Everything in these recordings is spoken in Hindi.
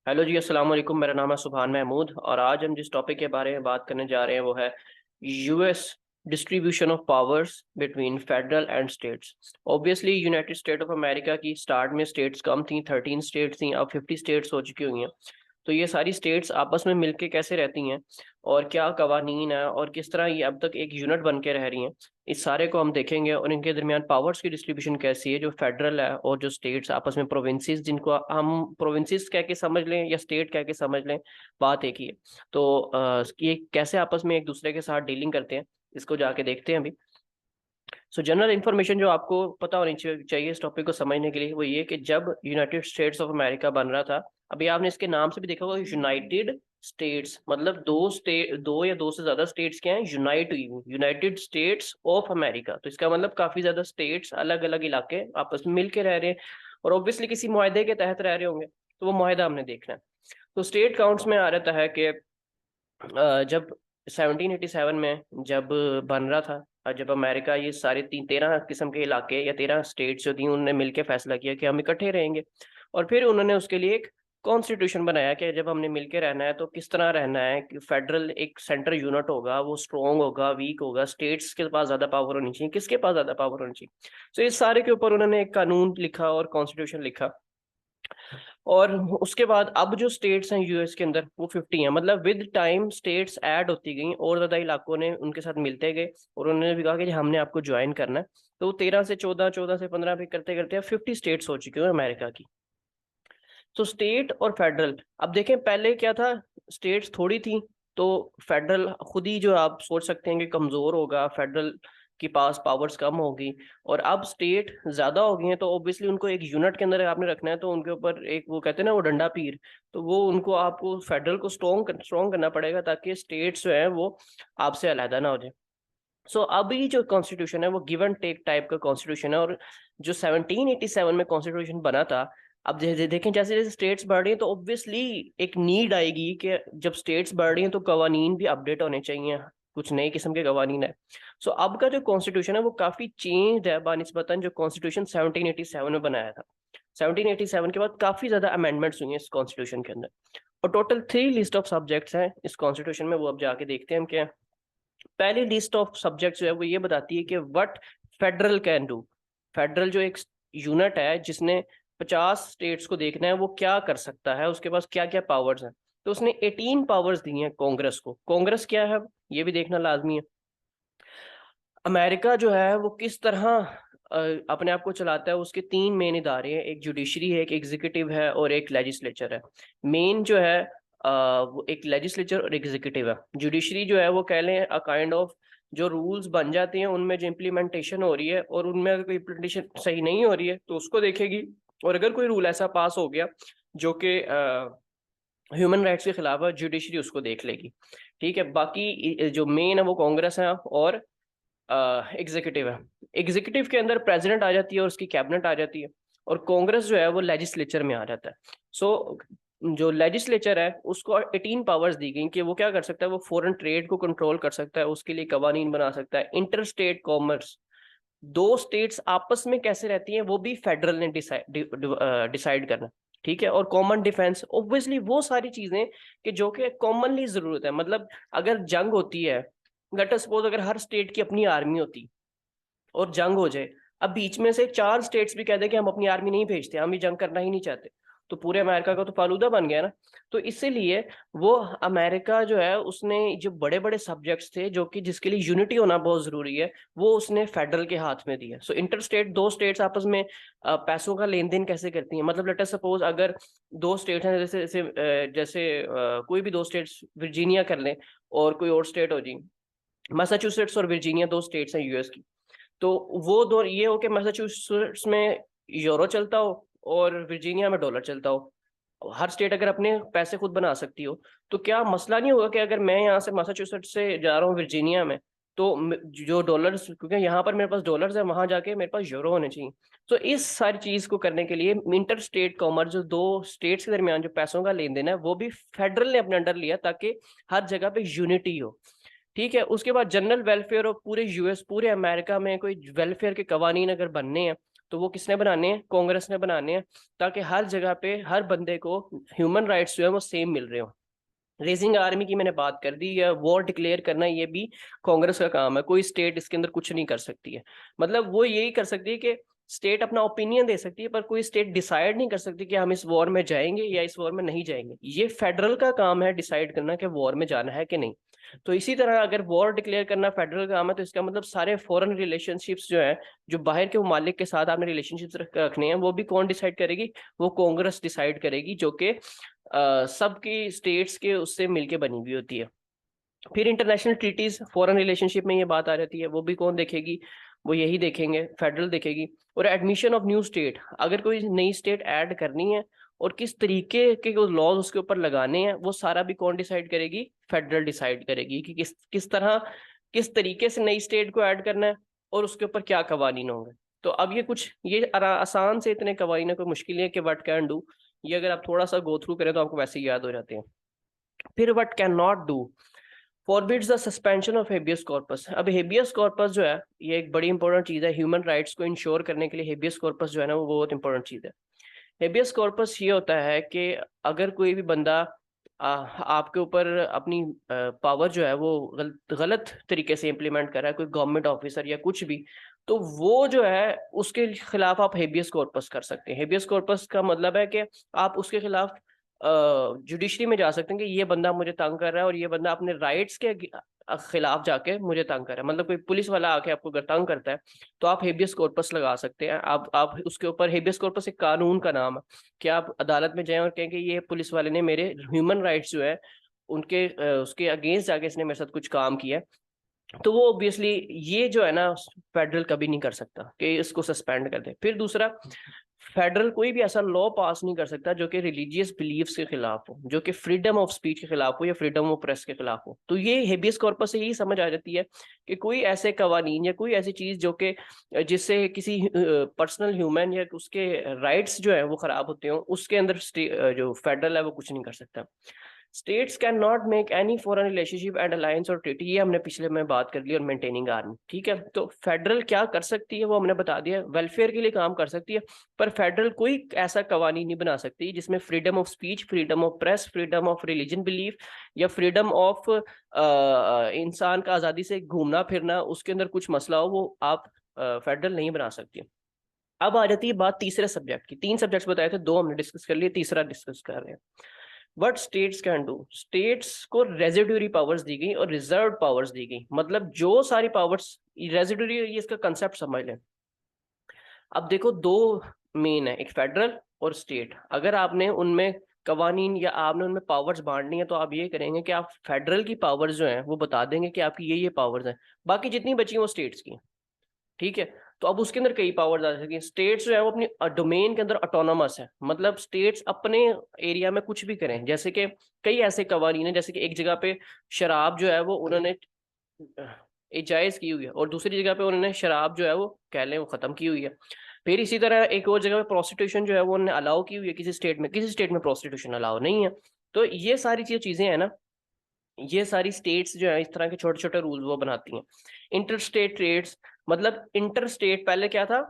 हेलो जी, अस्सलाम वालेकुम। मेरा नाम है सुभान महमूद और आज हम जिस टॉपिक के बारे में बात करने जा रहे हैं वो है US distribution of powers between federal and states. Obviously United state of America की स्टार्ट में स्टेट्स कम थी, 13 स्टेट्स थी, अब 50 स्टेट्स हो चुकी हुई हैं। तो ये सारी स्टेट्स आपस में मिलके कैसे रहती हैं और क्या कवानीन है और किस तरह ये अब तक एक यूनिट बन के रह रही हैं, इस सारे को हम देखेंगे। और इनके दरमियान पावर्स की डिस्ट्रीब्यूशन कैसी है, जो फेडरल है और जो स्टेट्स आपस में, प्रोविंसेस जिनको हम प्रोविंसेस कह के समझ लें या स्टेट कह के समझ लें, बात एक ही है। तो ये कैसे आपस में एक दूसरे के साथ डीलिंग करते हैं, इसको जाके देखते हैं अभी। सो जनरल इन्फॉर्मेशन जो आपको पता होनी चाहिए इस टॉपिक को समझने के लिए वो ये कि जब यूनाइटेड स्टेट्स ऑफ अमेरिका बन रहा था, अभी आपने इसके नाम से भी देखा होगा, यूनाइटेड स्टेट्स मतलब दो स्टेट, दो या दो से ज्यादा स्टेट्स क्या हैं, यूनाइट हुई हुई, यूनाइटेड स्टेट्स ऑफ अमेरिका। तो इसका मतलब काफी ज्यादा स्टेट्स, अलग अलग इलाके आपस में मिलके रह रहे हैं और ऑब्वियसली किसी मुआहदे के तहत रह रहे होंगे। तो वो मुआहदा हमने देखना है। तो स्टेट काउंट्स में आ रहता है कि जब 1787 में जब बन रहा था, जब अमेरिका ये सारे 13 किस्म के इलाके या 13 स्टेट्स जो थी, उन्होंने मिलकर फैसला किया कि हम इकट्ठे रहेंगे। और फिर उन्होंने उसके लिए एक कॉन्स्टिट्यूशन बनाया कि जब हमने मिलके रहना है तो किस तरह रहना है, कि फेडरल एक सेंटर यूनिट होगा, वो स्ट्रॉन्ग होगा, वीक होगा, स्टेट्स के पास ज्यादा पावर होनी चाहिए, किसके पास ज्यादा पावर होनी चाहिए। तो इस सारे के ऊपर उन्होंने एक कानून लिखा और कॉन्स्टिट्यूशन लिखा। और उसके बाद अब जो स्टेट्स हैं यूएस के अंदर वो 50 हैं, मतलब विद टाइम स्टेट्स ऐड होती गई और ज्यादा इलाकों ने उनके साथ मिलते गए और उन्होंने भी कहा कि जी हमने आपको ज्वाइन करना है। तो 13 से 14, 14 से 15 भी करते करते अब 50 स्टेट्स हो चुकी हैं अमेरिका की। तो स्टेट और फेडरल, अब देखें पहले क्या था, स्टेट्स थोड़ी थी तो फेडरल खुद ही जो आप सोच सकते हैं कि कमजोर होगा, फेडरल के पास पावर्स कम होगी। और अब स्टेट ज्यादा हो गई हैं तो ऑब्वियसली उनको एक यूनिट के अंदर आपने रखना है, तो उनके ऊपर एक वो कहते हैं ना, वो डंडा पीर। तो वो उनको, आपको फेडरल को स्ट्रॉन्ग स्ट्रॉन्ग करना पड़ेगा ताकि स्टेट्स जो है वो आपसे अलहदा ना हो जाए। सो अभी जो कॉन्स्टिट्यूशन है वो गिव एंड टेक टाइप का कॉन्स्टिट्यूशन है। और जो 1787 में कॉन्स्टिट्यूशन बना था, अब देखें जैसे जैसे स्टेट्स बढ़ रही हैं तो ऑब्वियसली एक नीड आएगी कि जब स्टेट्स बढ़ रही हैं तो कवानीन भी अपडेट होने चाहिए, कुछ नए किस्म के कवानीन है। सो अब का जो कॉन्स्टिट्यूशन है वो काफी चेंज है बानिस्बतन जो कॉन्स्टिट्यूशन 1787 में बनाया था। 1787 के बाद काफी ज्यादा अमेंडमेंट्स हुई हैं इस कॉन्स्टिट्यूशन के अंदर। और टोटल 3 लिस्ट ऑफ सब्जेक्ट्स हैं इस कॉन्स्टिट्यूशन में, वो अब जाके देखते हैं हम क्या है। पहली लिस्ट ऑफ सब्जेक्ट्स जो है वो ये बताती है कि what federal can do. Federal जो एक यूनिट है जिसने 50 स्टेट्स को देखना है, वो क्या कर सकता है, उसके पास क्या क्या पावर्स हैं। तो उसने 18 पावर्स दी हैं कांग्रेस को। कांग्रेस क्या है ये भी देखना लाजमी है। अमेरिका जो है वो किस तरह अपने आप को चलाता है, उसके 3 मेन इदारे हैं, एक जुडिशरी है, एक एग्जीक्यूटिव है और एक लेजिस्लेचर है। मेन जो है वो एक लेजिस्लेचर और एग्जीक्यूटिव है। जुडिशरी जो है वो कह लें अ काइंड ऑफ, जो रूल्स बन जाते हैं उनमें जो इम्प्लीमेंटेशन हो रही है और उनमें अगर कोई इम्प्लीमेंटेशन सही नहीं हो रही है तो उसको देखेगी। और अगर कोई रूल ऐसा पास हो गया जो कि ह्यूमन राइट्स के खिलाफ है, जुडिशरी उसको देख लेगी। ठीक है, बाकी जो मेन है वो कांग्रेस है और एग्जीक्यूटिव है। एग्जीक्यूटिव के अंदर प्रेसिडेंट आ जाती है और उसकी कैबिनेट आ जाती है। और कांग्रेस जो है वो लेजिस्लेचर में आ जाता है। सो जो लेजिस्लेचर है उसको 18 पावर्स दी गई कि वो क्या कर सकता है, वो फॉरेन ट्रेड को कंट्रोल कर सकता है, उसके लिए कवानीन बना सकता है, इंटर स्टेट कॉमर्स, दो स्टेट्स आपस में कैसे रहती हैं वो भी फेडरल ने डिसाइड करना। ठीक है, और कॉमन डिफेंस, ऑब्वियसली वो सारी चीजें कि जो कि कॉमनली जरूरत है। मतलब अगर जंग होती है, लेट अस सपोज अगर हर स्टेट की अपनी आर्मी होती और जंग हो जाए, अब बीच में से 4 स्टेट्स भी कह दे कि हम अपनी आर्मी नहीं भेजते, हम ये जंग करना ही नहीं चाहते, तो पूरे अमेरिका का तो फालूदा बन गया ना। तो इसीलिए वो अमेरिका जो है उसने जो बड़े बड़े सब्जेक्ट्स थे जो कि जिसके लिए यूनिटी होना बहुत जरूरी है, वो उसने फेडरल के हाथ में दिया। सो इंटर स्टेट, दो स्टेट्स आपस में पैसों का लेन देन कैसे करती हैं, मतलब लेट अस सपोज अगर दो स्टेट हैं, जैसे जैसे कोई भी दो स्टेट्स, वर्जीनिया कर लें और कोई और स्टेट हो जी, मैसाचुसेट्स और वर्जीनिया, दो स्टेट्स हैं यूएस की। तो वो दो ये हो कि मैसाचुसेट्स में यूरो चलता हो और वर्जीनिया में डॉलर चलता हो, हर स्टेट अगर अपने पैसे खुद बना सकती हो, तो क्या मसला नहीं होगा कि अगर मैं यहाँ से मैसाचुसेट्स से जा रहा हूँ वर्जीनिया में, तो जो डॉलर्स, क्योंकि यहाँ पर मेरे पास डॉलर्स है, वहां जाके मेरे पास यूरो होने चाहिए। तो इस सारी चीज को करने के लिए इंटर स्टेट कॉमर्स, जो दो स्टेट्स के दरमियान जो पैसों का लेन देन है, वो भी फेडरल ने अपने अंडर लिया ताकि हर जगह पे यूनिटी हो। ठीक है, उसके बाद जनरल वेलफेयर और पूरे यूएस, पूरे अमेरिका में कोई वेलफेयर के कवानीन अगर बनने हैं तो वो किसने बनाने हैं? कांग्रेस ने बनाने हैं, ताकि हर जगह पे हर बंदे को ह्यूमन राइट्स जो है वो सेम मिल रहे हो। रेजिंग आर्मी की मैंने बात कर दी, या वॉर डिक्लेयर करना ये भी कांग्रेस का काम है। कोई स्टेट इसके अंदर कुछ नहीं कर सकती है। मतलब वो यही कर सकती है कि स्टेट अपना ओपिनियन दे सकती है, पर कोई स्टेट डिसाइड नहीं कर सकती कि हम इस वॉर में जाएंगे या इस वॉर में नहीं जाएंगे। ये फेडरल का काम है डिसाइड करना कि वॉर में जाना है कि नहीं। तो इसी तरह अगर वॉर डिक्लेयर करना फेडरल काम है, तो इसका मतलब सारे फॉरेन रिलेशनशिप्स जो है, जो बाहर के ममालिक के साथ आपने रिलेशनशिप्स रखने हैं, वो भी कौन डिसाइड करेगी? वो कांग्रेस डिसाइड करेगी, जो कि सबकी स्टेट्स के उससे मिलके बनी हुई होती है। फिर इंटरनेशनल ट्रीटीज, फॉरेन रिलेशनशिप में ये बात आ जाती है, वो भी कौन देखेगी? वो यही देखेंगे, फेडरल देखेगी। और एडमिशन ऑफ न्यू स्टेट, अगर कोई नई स्टेट ऐड करनी है और किस तरीके के लॉज उसके ऊपर लगाने हैं, वो सारा भी कौन डिसाइड करेगी? फेडरल डिसाइड करेगी कि किस तरह, किस तरीके से नई स्टेट को ऐड करना है और उसके ऊपर क्या कवानीन होंगे। तो अब ये कुछ ये आसान से इतने कवानीन है, कोई मुश्किल नहीं है कि व्हाट कैन डू, ये अगर आप थोड़ा सा गो थ्रू करें तो आपको वैसे ही याद हो जाते हैं। फिर what can not do, forbids the suspension of habeas corpus. अब हेबियस कॉर्पस जो है ये एक बड़ी इंपॉर्टेंट चीज है। ह्यूमन राइट्स को इंश्योर करने के लिए हेबियस कॉर्पस जो है ना, वो बहुत इंपॉर्टेंट चीज है। हेबियस कॉर्पस ये होता है कि अगर कोई भी बंदा आपके ऊपर अपनी पावर जो है वो गलत तरीके से इम्प्लीमेंट कर रहा है, कोई गवर्नमेंट ऑफिसर या कुछ भी, तो वो जो है उसके खिलाफ आप हेबियस कॉर्पस कर सकते हैं। हेबियस कॉर्पस का मतलब है कि आप उसके खिलाफ जुडिशरी में जा सकते हैं कि ये बंदा मुझे तंग कर रहा है और ये बंदा अपने राइट्स के खिलाफ जाके मुझे तंग कर रहा है। मतलब कोई पुलिस वाला आके आपको अगर तंग करता है तो आप हेबियस कॉर्पस लगा सकते हैं। आप उसके ऊपर, हेबियस कॉर्पस एक कानून का नाम है कि आप अदालत में जाएं और कहें कि ये पुलिस वाले ने मेरे ह्यूमन राइट्स जो है उनके उसके अगेंस्ट जाके इसने मेरे साथ कुछ काम किया है। तो वो ऑब्वियसली ये जो है ना फेडरल कभी नहीं कर सकता कि इसको सस्पेंड कर दे। फिर दूसरा, फेडरल कोई भी ऐसा लॉ पास नहीं कर सकता जो कि रिलीजियस बिलीफ्स के खिलाफ हो, जो कि फ्रीडम ऑफ स्पीच के खिलाफ हो या फ्रीडम ऑफ प्रेस के खिलाफ हो। तो ये हेबियस कॉर्पस से यही समझ आ जाती है कि कोई ऐसे कवानीन या कोई ऐसी चीज जो कि जिससे किसी पर्सनल ह्यूमन या उसके राइट्स जो है वो खराब होते हो, उसके अंदर जो फेडरल है वो कुछ नहीं कर सकता। States can not make any foreign relationship and alliance और ट्रीटी, ये हमने पिछले में बात कर ली। और मेंटेनिंग आर्मी, ठीक है। तो फेडरल क्या कर सकती है वो हमने बता दिया, वेलफेयर के लिए काम कर सकती है। पर फेडरल कोई ऐसा कवानी नहीं बना सकती जिसमें freedom of speech, freedom of press, freedom of religion belief या फ्रीडम ऑफ इंसान का आज़ादी से घूमना फिरना, उसके अंदर कुछ मसला हो, वो आप फेडरल नहीं बना सकती। अब आ जाती है बात तीसरे सब्जेक्ट की। 3 सब्जेक्ट्स बताए थे, 2 हमने डिस्कस कर लिए, तीसरा डिस्कस कर रहे हैं। What states can do, states को रेजिडुअरी पावर्स दी गई और रिजर्व पावर्स दी गई। मतलब जो सारी पावर्स रेजिडुअरी, ये इसका कंसेप्ट समझ लें। अब देखो, 2 मेन है, एक फेडरल और स्टेट। अगर आपने उनमें कवानीन या आपने उनमें पावर्स बांटनी है तो आप ये करेंगे कि आप फेडरल की पावर्स जो हैं वो बता देंगे कि आपकी ये पावर्स हैं, बाकी जितनी बची वो स्टेट्स की, ठीक है। तो अब उसके अंदर कई पावर्स आ सकती हैं। स्टेट्स जो है वो अपनी डोमेन के अंदर ऑटोनोमस है, मतलब स्टेट्स अपने एरिया में कुछ भी करें। जैसे कि कई ऐसे कवानीन है, जैसे कि एक जगह पे शराब जो है वो उन्होंने जायज की हुई है और दूसरी जगह पे उन्होंने शराब जो है वो कह लें वो खत्म की हुई है। फिर इसी तरह एक और जगह पे प्रोस्टिट्यूशन जो है वो उन्होंने अलाउ की हुई है किसी स्टेट में प्रोस्टिट्यूशन अलाउ नहीं है। तो ये सारी चीजें हैं ना, ये सारी स्टेट्स जो है इस तरह के छोटे छोटे रूल वो बनाती हैं। इंटर स्टेट ट्रेड्स, मतलब इंटर स्टेट पहले क्या था,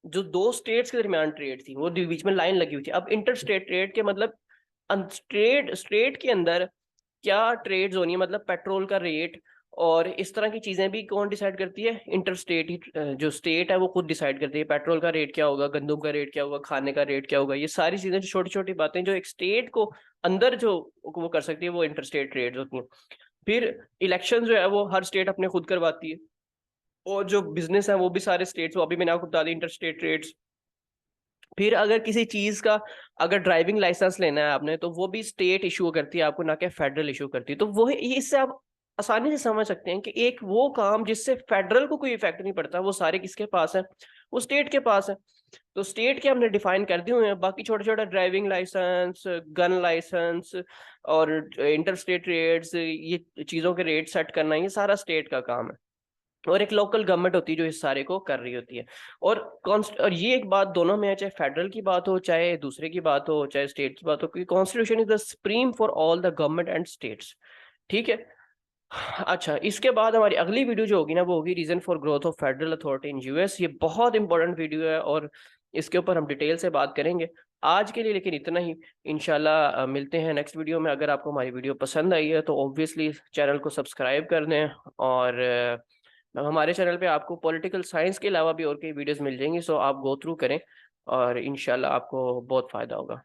जो 2 स्टेट्स के दरमियान ट्रेड थी वो बीच में लाइन लगी हुई थी। अब इंटर स्टेट ट्रेड के मतलब ट्रेड, स्टेट के अंदर क्या ट्रेड्स होनी है, मतलब पेट्रोल का रेट और इस तरह की चीजें भी कौन डिसाइड करती है? इंटर स्टेट ही, जो स्टेट है वो खुद डिसाइड करती है। पेट्रोल का रेट क्या होगा, गंदम का रेट क्या होगा, खाने का रेट क्या होगा, ये सारी चीजें जो छोटी छोटी बातें जो एक स्टेट को अंदर जो वो कर सकती है, वो इंटर स्टेट ट्रेड होती हैं। फिर इलेक्शन जो है वो हर स्टेट अपने खुद करवाती है, और जो बिजनेस है वो भी सारे स्टेट्स, वो अभी मैंने आपको बता दी, इंटर स्टेट ट्रेड्स। फिर अगर किसी चीज का, अगर ड्राइविंग लाइसेंस लेना है आपने, तो वो भी स्टेट इशू करती है आपको, ना कि फेडरल इशू करती है। तो वो ये, इससे आप आसानी से समझ सकते हैं कि एक वो काम जिससे फेडरल को कोई इफेक्ट नहीं पड़ता, वो सारे किसके पास है? वो स्टेट के पास है। तो स्टेट के हमने डिफाइन कर दिए हुए हैं। बाकी छोटे छोटे ड्राइविंग लाइसेंस, गन लाइसेंस और इंटर स्टेट रेट्स, ये चीजों के रेट सेट करना, ये सारा स्टेट का काम है। और एक लोकल गवर्नमेंट होती है जो इस सारे को कर रही होती है। और ये एक बात दोनों में है, चाहे फेडरल की बात हो, चाहे दूसरे की बात हो, चाहे स्टेट की बात हो, क्योंकि constitution is the supreme for all the government and states, ठीक है। अच्छा, इसके बाद हमारी अगली वीडियो जो होगी ना, वो होगी reason for growth of federal authority in US. ये बहुत इंपॉर्टेंट वीडियो है और इसके ऊपर हम डिटेल से बात करेंगे। आज के लिए लेकिन इतना ही। इंशाल्लाह मिलते हैं नेक्स्ट वीडियो में। अगर आपको हमारी वीडियो पसंद आई है तो ऑब्वियसली चैनल को सब्सक्राइब कर दें, और हमारे चैनल पे आपको पॉलिटिकल साइंस के अलावा भी और कई वीडियोस मिल जाएंगी, सो आप गो थ्रू करें और इंशाल्लाह आपको बहुत फ़ायदा होगा।